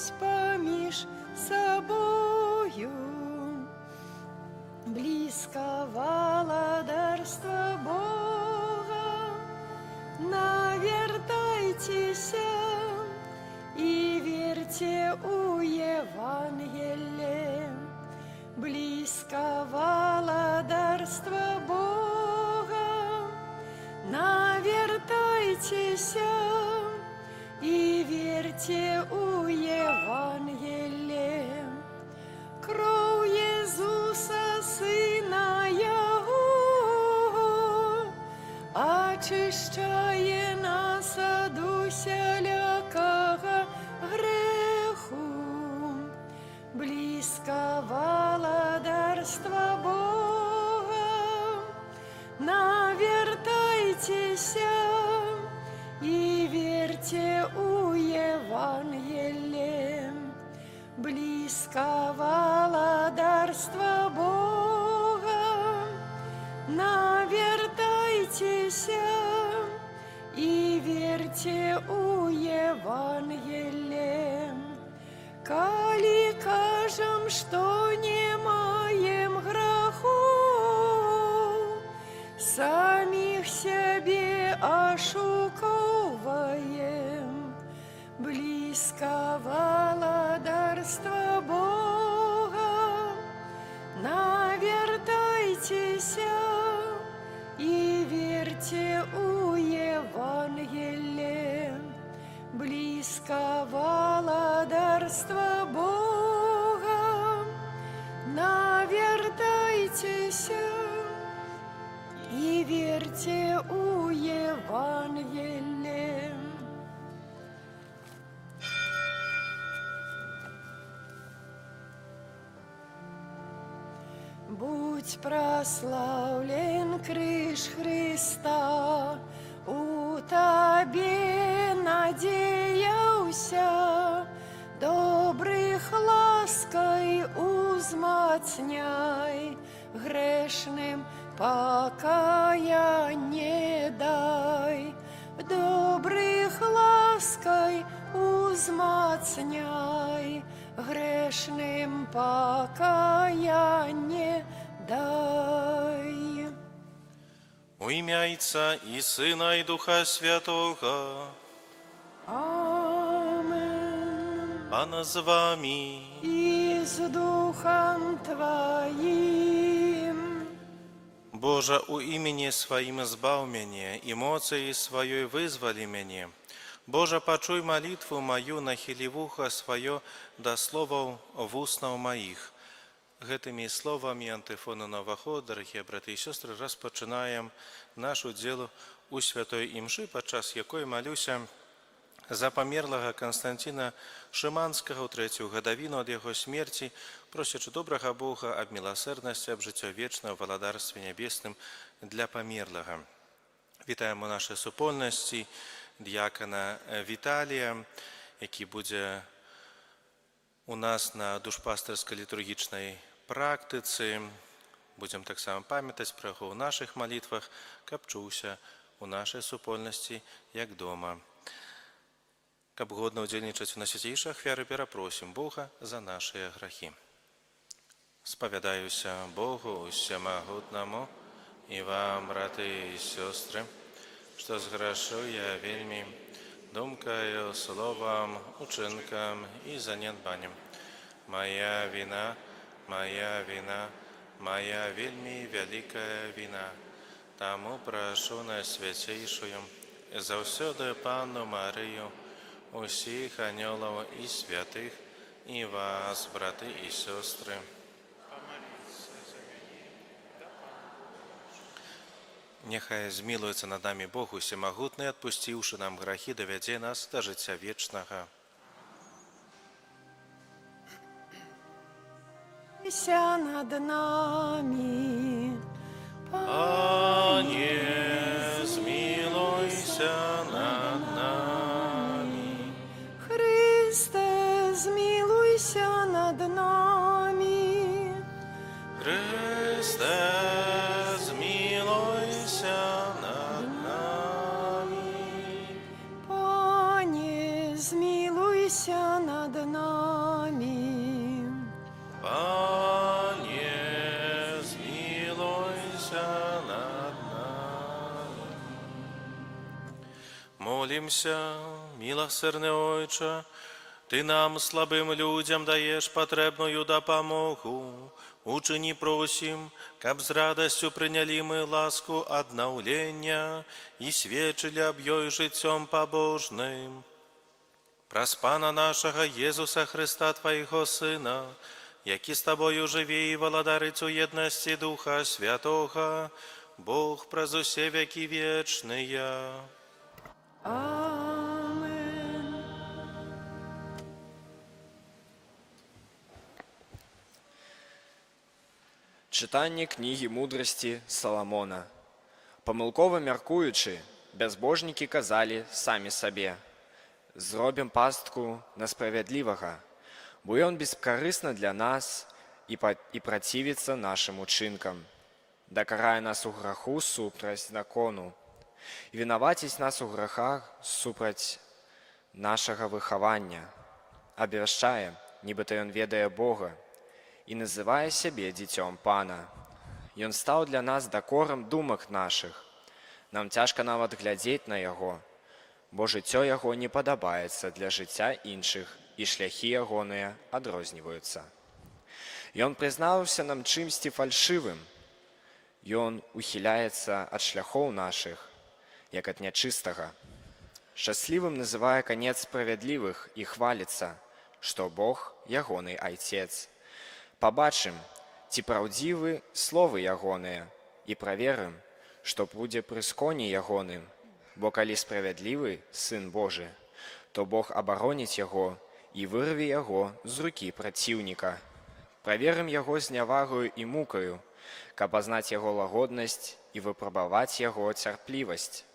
ось поміж собою. Близко владарство Бога, навертайтесь и верьте у Евангелие. Близко владарство Бога, навертайтесь и верьте у Евангелие. Кровь Иисуса, Сына Его, очищає нас от усякого греху. Близко владарство Бога, навертайтесь и верьте у Евангелие. Близко владарство Бога, навертайтесь и верьте у Евангелие. Коли кажем, что не маем грехов, самих себе ошуковаем. Близко владарство Бога, навертайтесь и верьте у Евангелие. Близко владарство Бога, навертайтесь и верьте у Евангелие. Будь прославлен криж Христа, у Тебе надеялся, добрых лаской узмацняй, грешным покаяние дай. Добрых лаской узмацняй, грешным покаяние дай. У ім'я Отця і Сина, і Духа Святого. Amen. Пана з вами. И с Духом Твоим. Боже, у імені Своїм збав мене, і моцею Своєю визволи мене. Боже, почуй молитву мою, нахили вухо своє до словов в уснах моїх. Гэтымі словамі антыфону нового, дорогие браты і сестры, розпочинаємо нашу ділу у святої імши, падчас якої молюся за померлого Константина Шиманского у третю годовину от його смерті, просячи доброго Бога об милосердності, об життя вічного, владарстві небесним для померлого. Вітаємо наші супольності, діакона Віталія, який буде у нас на душпастырской літургічній практиці. Будемо так само пам'ятати про його у наших молитвах, каб чувся у нашій супольності, як дома. Каб годно удзельнічаць у найсвятейшай ахвяры, перапросім Бога за наші грахи. Сповідаюся Богу усемагутному і вам, брати і сестри, що зграшу я вельми думкою, словом, учинком і занедбанням. Моя вина, моя вельми великая вина. Тому прошу найсвятейшую, завсёды Панну Марию, усіх ангелов і святих, і вас, брати і сестри. Нехай змилуецца над нами Бог усемагутны, адпусціўшы нам грахі, давядзе нас да жыцця вечнага. Ся над нами, Пане, змилуйся над нами. Христе, змилуйся над нами. Христе, змилуйся над нами. Пане, змилуйся над нами. Пане, змилуйся над нами. Молимся, милосердный Отче, Ты нам, слабым людям, даешь потребную допомогу. Учини просим, каб з радостью приняли мы ласку одновлення и свідчили об ёй життям побожним. Праз Пана нашого Єсуса Христа, Твоего Сина, який з Тобою живе і володарить у єдності Духа Святого, Бог праз усе веки вечные. Амен. Читання книги мудрості Соломона. Помилково мяркуючи, безбожники казали самі собі: «Зробім пастку на справедливого, бо ён безкорисний для нас і противиться нашим учинкам, докарає нас у граху супроть закону, і винуватість нас у грехах супроть нашого виховання, обвящає, нібито ён ведає Бога, і називає себе дітем Пана. Ён став для нас докором думок наших. Нам тяжко нават глядзець на яго, бо жыццё яго не падабаецца для жыцця іншых, і шляхі ягоныя адрозніваюцца. Ён прызнаўся нам чымсьці фальшывым. Ён ухіляецца ад шляхоў нашых, як ад нячыстага. Шчаслівым называе канец справядлівых і хваліцца, што Бог ягоны айцец. Пабачым, ці праўдзівы словы ягоныя, і праверым, што будзе пры сконе ягоным, бо калі справядлівы Сын Божы, то Бог абароніць яго і вырве яго з рукі праціўніка. Праверым яго з нявагаю і мукаю, каб пазнаць яго лагоднасць і выпрабаваць яго цярплівасць.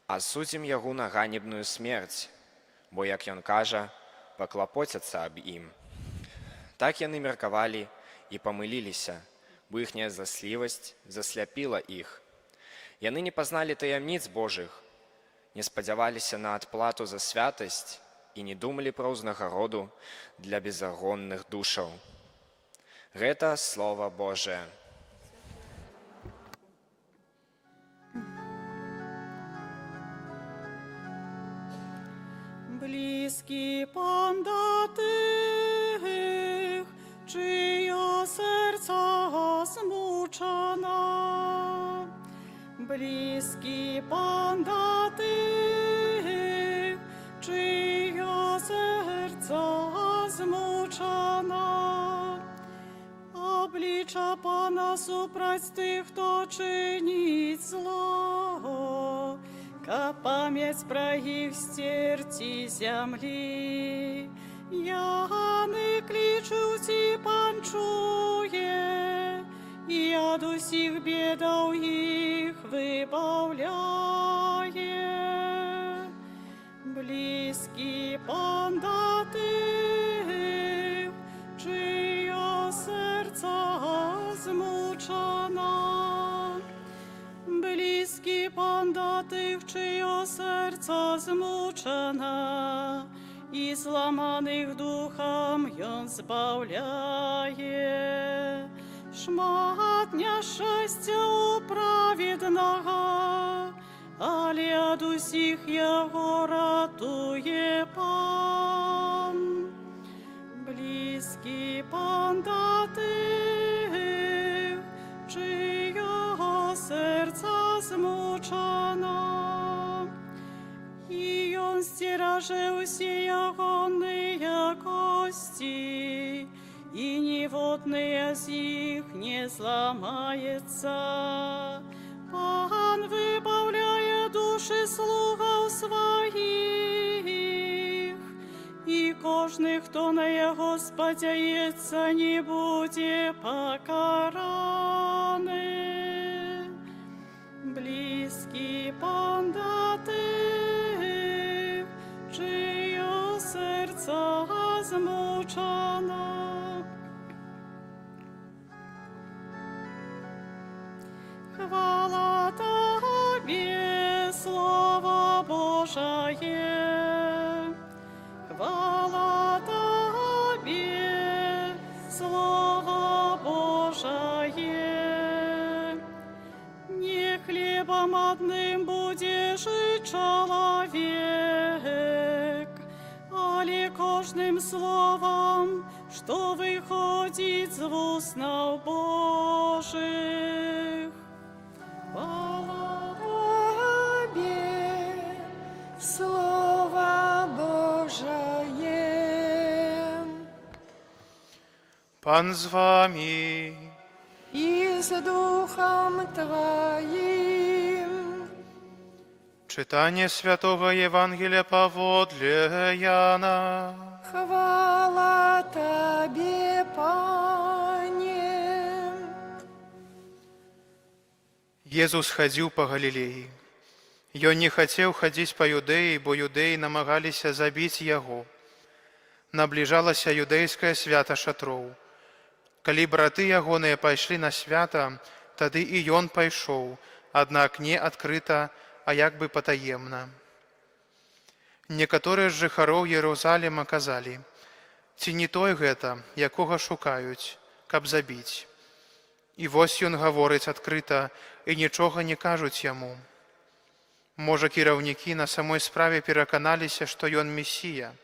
Асудзім яго на ганебную смерць, бо, як ён кажа, паклапоцяцца аб ім. Так яны меркавалі і памыліліся, бо іхняя заслівасць засляпіла іх. Яны не пазналі таямніц Божых, не спадзяваліся на адплату за святасць і не думалі пра ўзнагароду для безагонных душаў. Гэта Слова Божае. Близький Пан до тих, чиє серця змучена. Близький Пан до тих, чиє серця змучена. Обличчя Пана супроть тих, хто чинить зло, ка пам'ять про їх стерті землі. Яни кличуть і Пан чує, і од усіх бідов їх вибавляє. Близький Пан до тих, чиє серця змучена. Близький Пан до тих, чиє серце змучено, і зламаних духом ён збавляє. Шмат нещастя у праведного, але од усіх його ратує Пан. Близький Пан до тих, чиє серце змучено, і ён стираже усі ягоные кости, і ніводне з їх не зламається. Пан вибавляє душі слугов своїх, і кожний, хто на його сподяється, не буде покараний. Близький Пан до тих, чиє серце змучено. Хвала Тобі, Слово Божає, хвала Тобі, кожным словом, что выходит з устнов Божих. Хвала Тебе, Слово Божие. Пан з вами. И с Духом Твоим. Читание Святого Евангелия поводле Яна. Хвала Тебе, Пане. Езус ходил по Галилеи. Ён не хотел ходить по Юдеи, бо юдеи намагалися забить Яго. Наближалася юдейское свято шатроў. Калі браты ягоныя пайшлі на свята, тады і ён пайшоў, аднак не адкрыта, а як бы патаемна. Некаторыя з жыхароў Єрусаліма казалі: «Ці не той гэта, якога шукаюць, каб забіць?» І вось ён гаворыць адкрыта, і нічога не кажуць яму. Можа, кіраўнікі на самой справе пераканаліся, што ён Месія.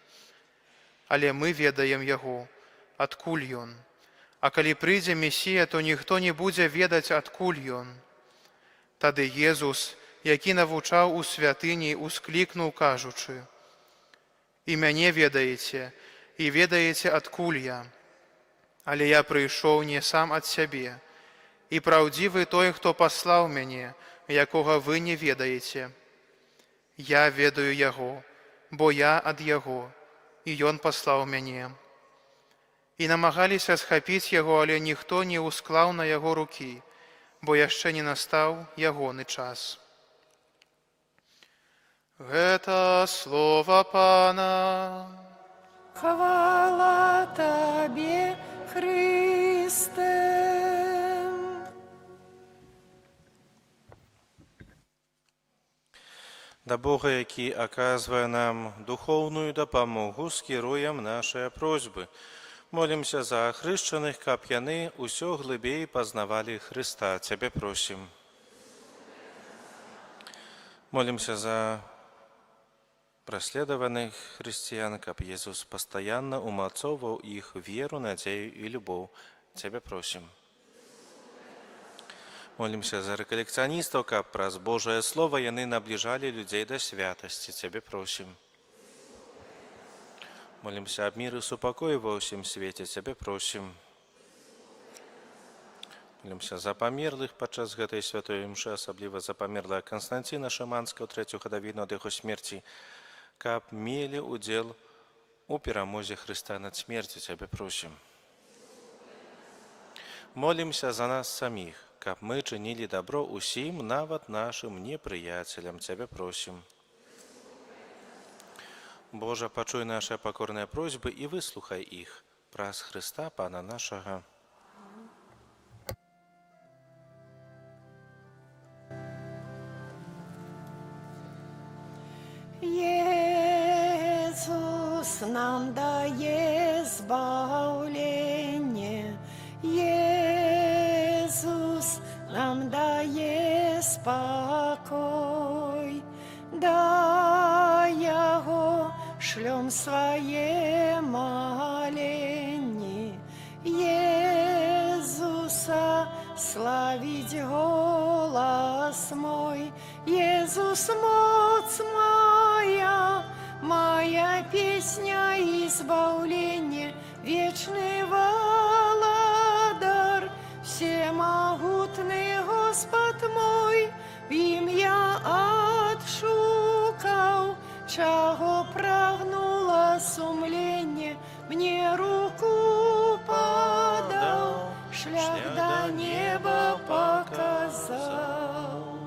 Але мы ведаем яго, адкуль ён. А калі прыйдзе Месія, то ніхто не будзе ведаць, адкуль ён. Тады Езус, які навучаў у святыні, усклікнуў, кажучы: «І мяне ведаеце, і ведаеце, адкуль я. Але я прыйшоў не сам ад сябе, і праўдзівы той, хто паслаў мяне, якога вы не ведаеце. Я ведаю яго, бо я ад яго, і ён паслаў мяне». І намагаліся схапіць яго, але ніхто не ўсклаў на яго рукі, бо яшчэ не настаў ягоны час. Гэта слова Пана. Хвала Тебе, Христе. Да Бога, які аказвае нам духоўную дапамогу, скіруем нашыя просьбы. Молімся за ахрышчаных, каб яны ўсё глыбей пазнавалі Хрыста. Цябе просім. Молімся за праследаваных хрысціян, каб Езус пастаянна умацоўваў іх веру, надзею і любоў. Цябе просім. Молімся за рэкалекцыяністаў, каб праз Божае Слова яны набліжалі людзей да святасці. Цябе просім. Молімся аб міры і супакоі ва ўсім свеце. Цябе просім. Молімся за памерлых падчас гэтай святой імшы, асабліва за памерлага Канстанціна Шыманскага ў трэцюю гадавіну ад яго смерці, каб мелі ўдзел у перамозе Хрыста над смерцю. Цябе просім. Молімся за нас саміх, каб мы чынілі дабро ўсім, нават нашым непрыяцелям. Цябе просім. Божа, пачуй нашыя пакорныя просьбы і выслухай іх праз Хрыста, Пана нашага. Иисус нам дае избавление, Иисус нам дае спокой, да Яго шлем свое моление, Иисуса славить голос мой, Иисус моц моя, моя песня избавления, вечный Владар, всемогутный Господь мой, им я отшукал, чего прагнуло сумление, мне руку подал, шлях до неба показал.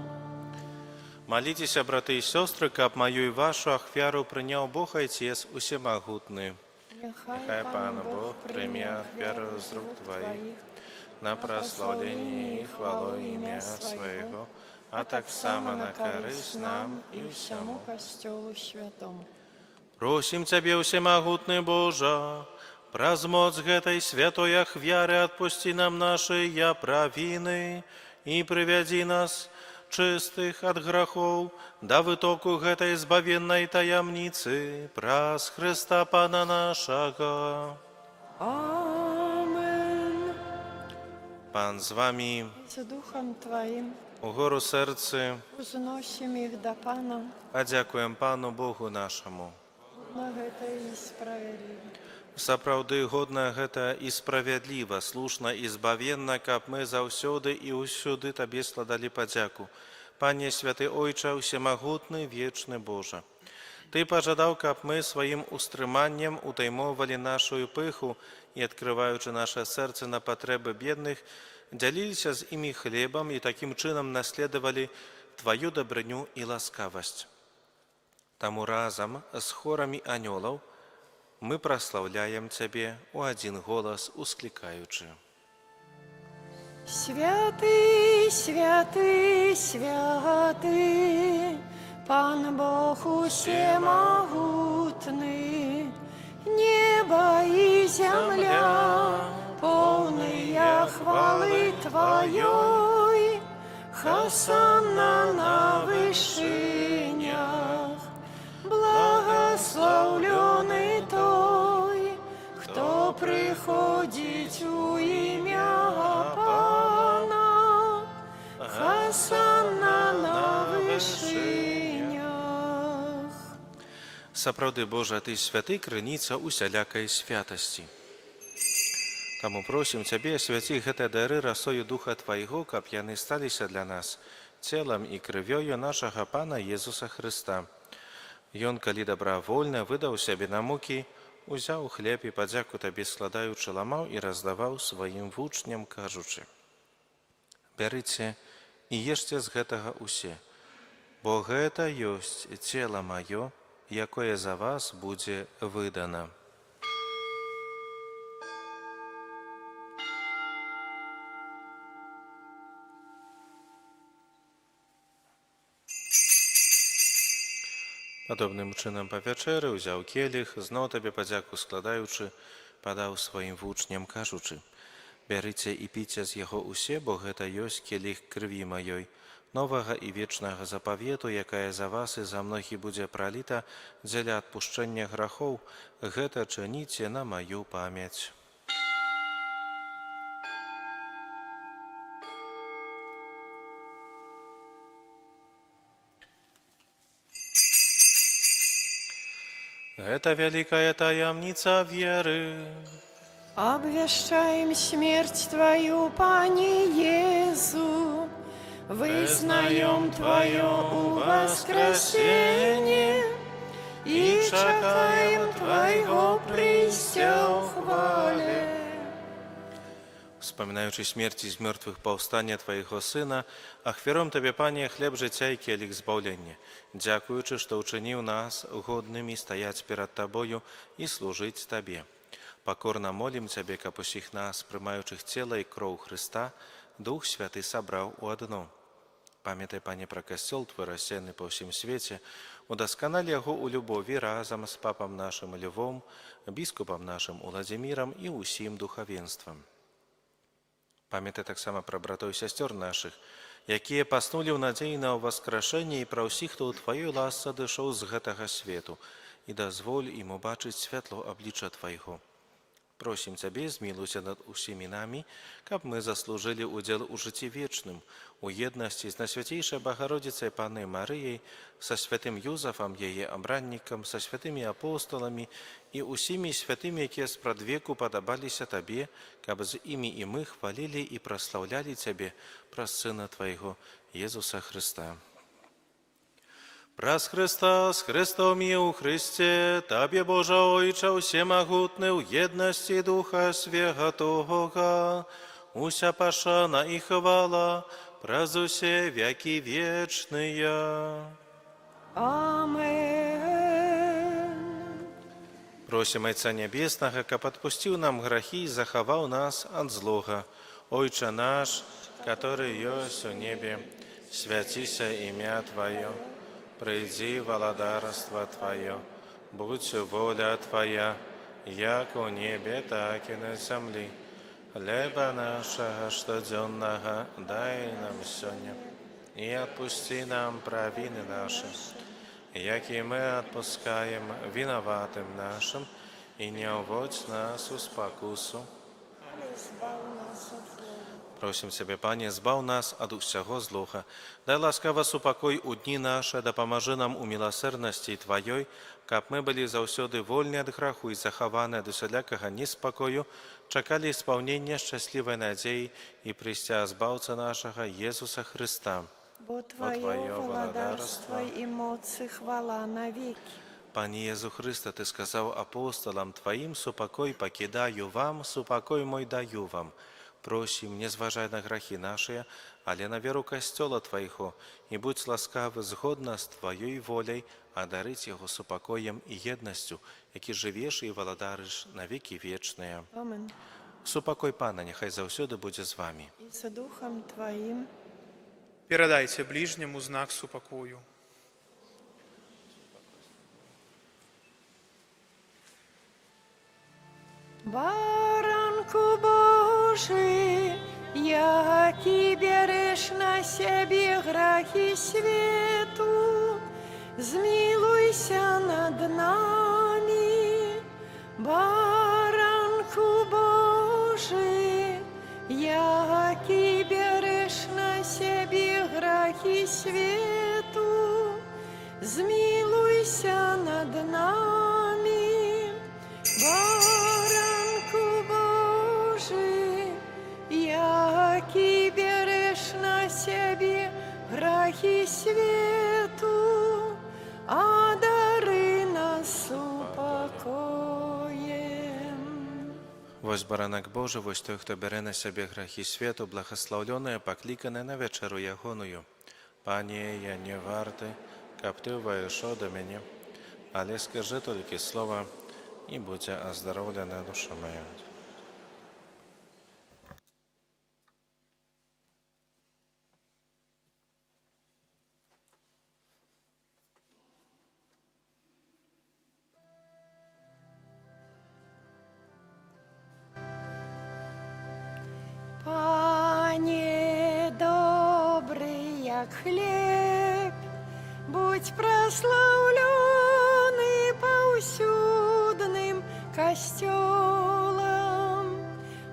Молитеся, браты і сёстры, каб маю і вашу ахвяру прыняў Бог Айцец усемагутны. Нехай Пан Бог прыме ахвяру з рук Твоих на праслаўленне і хвалу імя Свайго, а таксама на карысць нам і ўсяму касцёлу святому. Просім Цябе, усемагутны Божа, праз моц гэтай святой ахвяры адпусці нам нашыя правіны і прывядзі нас чыстых ад грахоў, да вытоку гэтай збавеннай таямніцы праз Хрыста Пана нашага. Amen. Пан з вами, Z duchem Twoim угору серце, uznosimy ich do Pana, падзякуем Пану Богу нашаму. na гэта і справедливо. Сапраўды годна гэта і справядліва, слушна і збавенна, каб мы заўсёды і ўсюды Табе складалі падзяку. Пане святы Ойча, усемагутны, вечны Божа. Ты пажадаў, каб мы сваім устрыманнем утаймоўвалі нашу пыху і, адкрываючы наша сэрцы на патрэбы бедных, дзяліліся з імі хлебам і такім чынам наследавалі Тваю дабрыню і ласкавасць. Таму разам з хорамі анёлаў мы праслаўляем Цябе у адзін голас, усклікаючы. Святый, святый, святый, Пан Бог усемогутный, небо и земля, полные хвалы Твоей, Хосанна на вышинях, благословленный той, кто приходит у имя Пана, Хосанна на вышинях. Сапраўды, Божа, Ты святы, крыніца усялякай святасці. Таму просім Цябе, асвяці гэтыя дары расою Духа Твайго, каб яны сталіся для нас целам і крывёю нашага Пана Езуса Хрыста. Ён, калі добравольна выдаў сябе на мукі, узяў хлеб і падзяку Табе складаючы ламаў і раздаваў сваім вучням, кажучы: «Бярыце і ешце з гэтага усе, бо гэта ёсць цела маё, якое за вас будзе выдана». Падобным чынам па вячэры ўзяў келіх, зноў Табе падзяку складаючы, падаў сваім вучням, кажучы: «Бярыце і піце з яго усе, бо гэта ёсць келіх крыві маёй, новага і вечнага запавету, якая за вас і за многіх будзе праліта дзеля адпушчэння грахоў, гэта чыніце на маю памяць». Гэта вялікая таямніца веры. Обвещаем смерть Твою, Пане Иису, вызнаем Твое воскресение и чекаем Твоего прийстя в хвале. Вспоминаючи смерти з мертвых повстання Твоего Сына, ахвяром Тебе, Пане, хлеб життя і келих збавлення, дякуючи, що учинив нас годними стоять перед Тобою і служить Тебе. Покорно молим Тебе, каб усіх нас, приймаючих тіло і кров Христа, Дух Святий собрав у одно. Пам'ятай, Пане, про костел Твой, розсеяний по всім світі, удоскональ його у любові разом з папом нашим Львом, біскупом нашим Владимиром і усім духовенством. Памятай таксама пра братоў і сясцёр нашых, якія паснулі ў надзеі на ўваскрашэнне, і пра ўсіх, хто ў Тваёй ласцы адышоў з гэтага свету, і дазволь ім убачыць святло аблічча Твайго. Просім Цябе, змілуйся над усімі намі, каб мы заслужылі ўдзел у жыцці вечным, у еднасці з Найсвяцейшай Багародзіцай Паннай Марыяй, са святым Юзафам, яе абраннікам, са святымі апостоламі і усімі святымі, якія спрадвеку падабаліся Табе, каб з імі і мы хвалілі і праслаўлялі Цябе праз Сына Твайго, Езуса Хрыста. Праз Христа, з Христом і у Христе, Табе, Божа Ойча, всемогутний, у єдності Духа Святого, уся пашана і хвала, праз усе веки вечные. Амен. Просим Отца Небесного, каб отпустил нам грехи и заховал нас от злого. Ойче наш, который есть в небе, святися имя Твое, приди владарство Твое, будь воля Твоя, як у небе, так и на земле. Хлеба нашего штоденного дай нам сегодня, и отпусти нам провины наши, яки мы отпускаем виноватым нашим, и не уводь нас в спокусу. Просим Тебе, Пане, збав нас от усього злоха. Дай ласкаво супокой у дні наші, да поможи нам у милосердності Твоей, каб мы были заўсёды вольны от граху и захованы от усялякага неспокою, чакали исполнения счастливой надеи и престя Збавца нашего Иисуса Христа. Бо Твое владарство и моц и хвала навеки. Пане Иисус Христе, Ты сказал апостолам Твоим, супокой покидаю вам, супокой мой даю вам. Просим, не зважай на грахи наши, але на веру Костела Твоего, и будь ласкавы згодно с Твоей волей, одарить его супокоем и едностью, які живеш и владариш на веки вечные. Амен. Супокой Пана, нехай заўсёды будзе з вами. И со Духом Твоим. Передайте ближнему знак супокою. Баранку Божий, яки берешь на себе грехи свету, змилуйся над нами. Баранку Божий, яки берешь на себе грехи свету, змилуйся над нами. Баранку Божий, яки берешь на себе грехи свету, одари нас упокоем. Вось баранак Божий, вось той, хто бере на себе грахи свету, благословленное, покликане на вечеру ягоную. Пане, я не вартий, каб Ти увійшов до мене, але скажи тільки слово, і будь оздоровлена душа моя. Пане добрый, як хлеб, будь прославленный повсюдным костелом,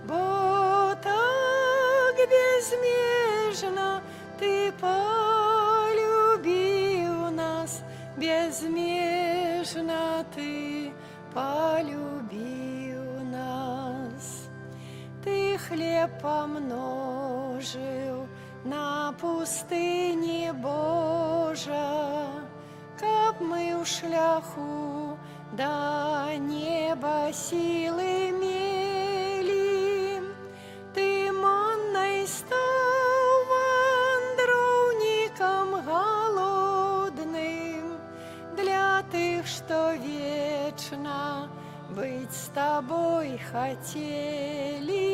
бо так безмежно Ты полюбил нас, безмежно Ты полюбил нас. Ты хлеб помножил на пустыне Божа, каб мы у шляху до неба силы имели. Ты манной стал вандровником голодным, для тех, что вечно быть с Тобой хотели.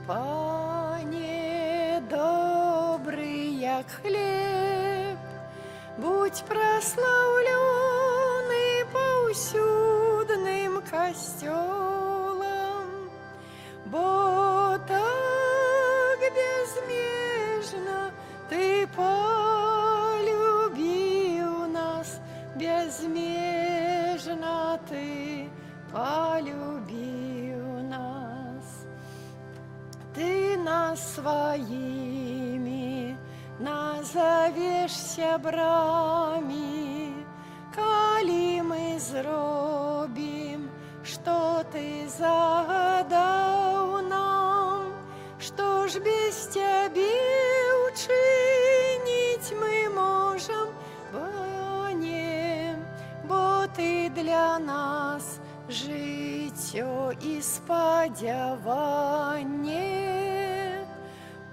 Пане добрый, як хлеб, будь прославленный повсюдным костелом, бо так безмежно Ты полюбил нас, безмежно Ты полюбил нас. Ты нас своими назовешься брами, коли мы зробим, что Ты загадал нам, что ж без Тебе учинить мы можем, Пане, бо Ты для нас життя і сподівання.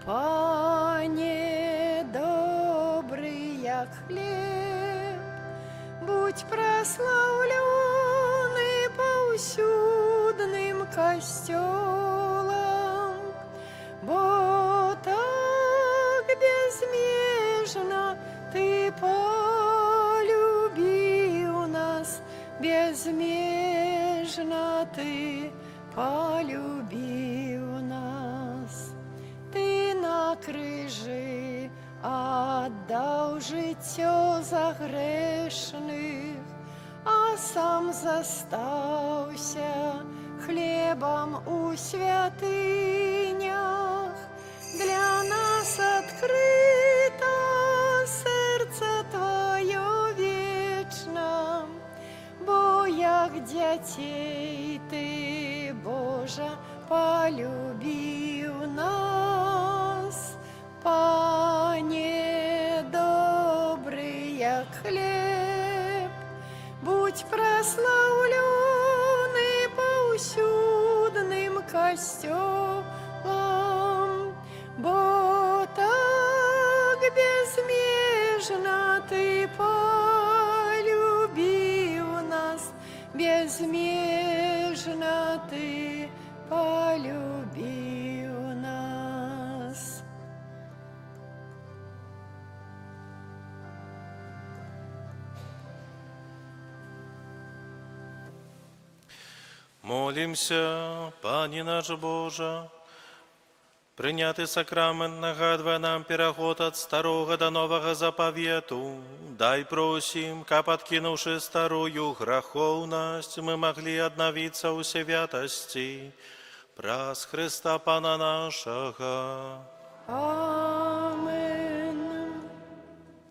Пане добрий, як хліб, будь прославлений повсюдним костелом, бо так безмежно Ты полюбил нас, безмежно Ты полюбил нас. Ты на крижі аддаў жыццё за грэшных, а сам застаўся хлебам у святынях. Для нас адкрыта сэрца Тваё вечна, бо як дзяцей Ты, Божа, полюбіў нас. Пане добры, як хлеб, будь праслаўлёны паўсюдным касцёлам, бо так безмежна Ты полюбіў нас, безмежна Ты полюбіў нас. Молимся, Пане наш Боже, прыняты сакрамент нагадвае нам пераход ад старога да новага запавету. Дай просім, каб адкінуўшы старую грахоўнасць, мы маглі аднавіцца ў святасці праз Хрыста Пана нашага. Амен.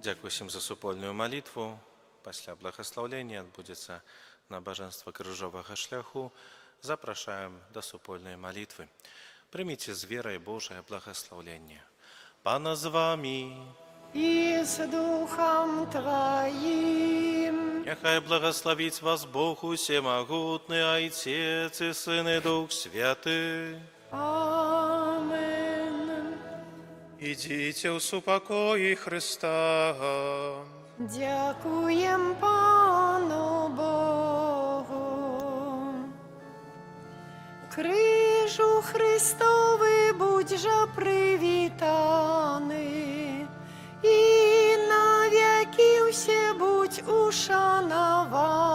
Дзякуй усім за супольную малітву. Пасля благаслаўлення адбудзецца набажэнства крыжовага шляху. Запрашаем да супольнай малітвы. Прыміце з верай Божае благаслаўленне. Пана з вамі. І з духам Тваім. Няхай благословить вас Бог усемогутный, Отец и Сын и Дух Святый. Амен. Ідзіце ў супакоі Христа. Дякуєм Пану Богу. Крижу Христови будь жа привітаний, і навіки все будь ушанований.